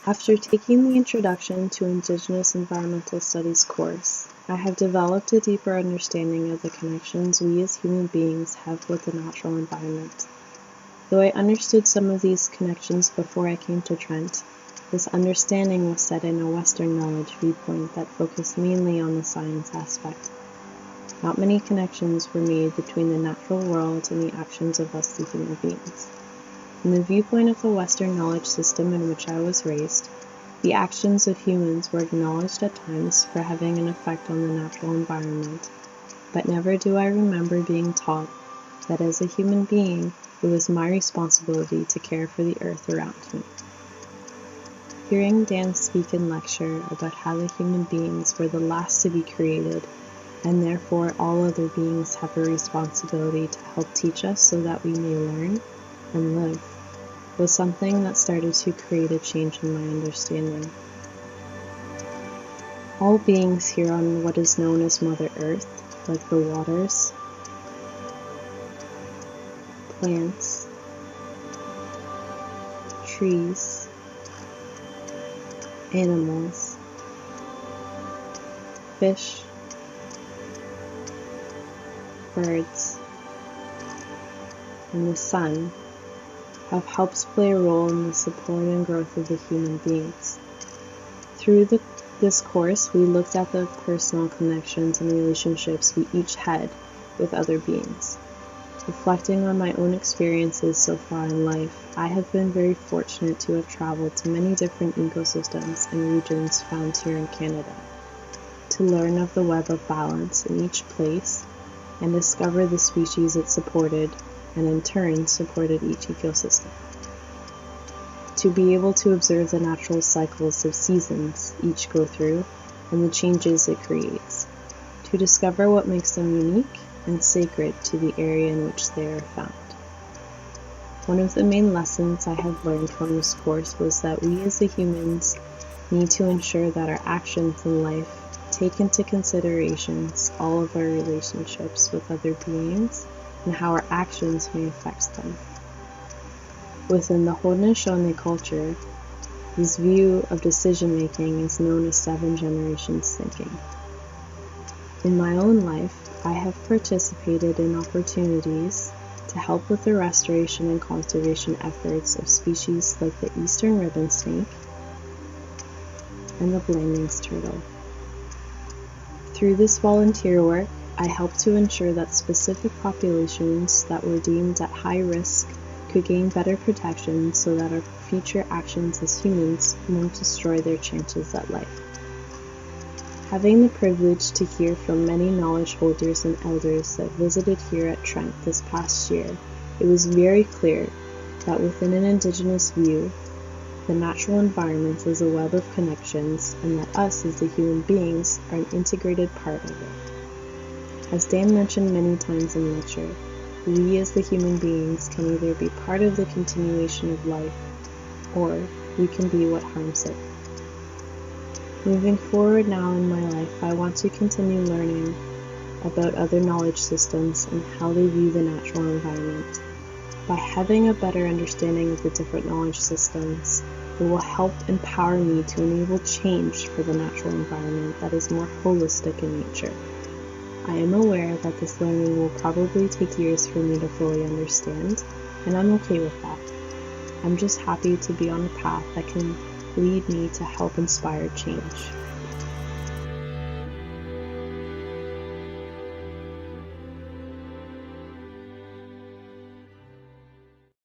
After taking the Introduction to Indigenous Environmental Studies course, I have developed a deeper understanding of the connections we as human beings have with the natural environment. Though I understood some of these connections before I came to Trent, this understanding was set in a Western knowledge viewpoint that focused mainly on the science aspect. Not many connections were made between the natural world and the actions of us, the human beings. In the viewpoint of the Western knowledge system in which I was raised, the actions of humans were acknowledged at times for having an effect on the natural environment, but never do I remember being taught that as a human being, it was my responsibility to care for the earth around me. Hearing Dan speak and lecture about how the human beings were the last to be created, and therefore all other beings have a responsibility to help teach us so that we may learn and live, was something that started to create a change in my understanding. All beings here on what is known as Mother Earth, like the waters, plants, trees, animals, fish, birds, and the sun have helped play a role in the support and growth of the human beings. Through this course, we looked at the personal connections and relationships we each had with other beings. Reflecting on my own experiences so far in life, I have been very fortunate to have traveled to many different ecosystems and regions found here in Canada, to learn of the web of balance in each place and discover the species it supported and in turn supported each ecosystem. To be able to observe the natural cycles of seasons each go through and the changes it creates. To discover what makes them unique and sacred to the area in which they are found. One of the main lessons I have learned from this course was that we as the humans need to ensure that our actions in life take into considerations all of our relationships with other beings and how our actions may affect them. Within the Haudenosaunee culture, this view of decision-making is known as 7 generations thinking. In my own life, I have participated in opportunities to help with the restoration and conservation efforts of species like the eastern ribbon snake and the Blanding's turtle. Through this volunteer work, I helped to ensure that specific populations that were deemed at high risk could gain better protection so that our future actions as humans won't destroy their chances at life. Having the privilege to hear from many knowledge holders and elders that visited here at Trent this past year, it was very clear that within an Indigenous view, the natural environment is a web of connections and that us as the human beings are an integrated part of it. As Dan mentioned many times in lecture, we as the human beings can either be part of the continuation of life, or we can be what harms it. Moving forward now in my life, I want to continue learning about other knowledge systems and how they view the natural environment. By having a better understanding of the different knowledge systems, it will help empower me to enable change for the natural environment that is more holistic in nature. I am aware that this learning will probably take years for me to fully understand, and I'm okay with that. I'm just happy to be on a path that can lead me to help inspire change.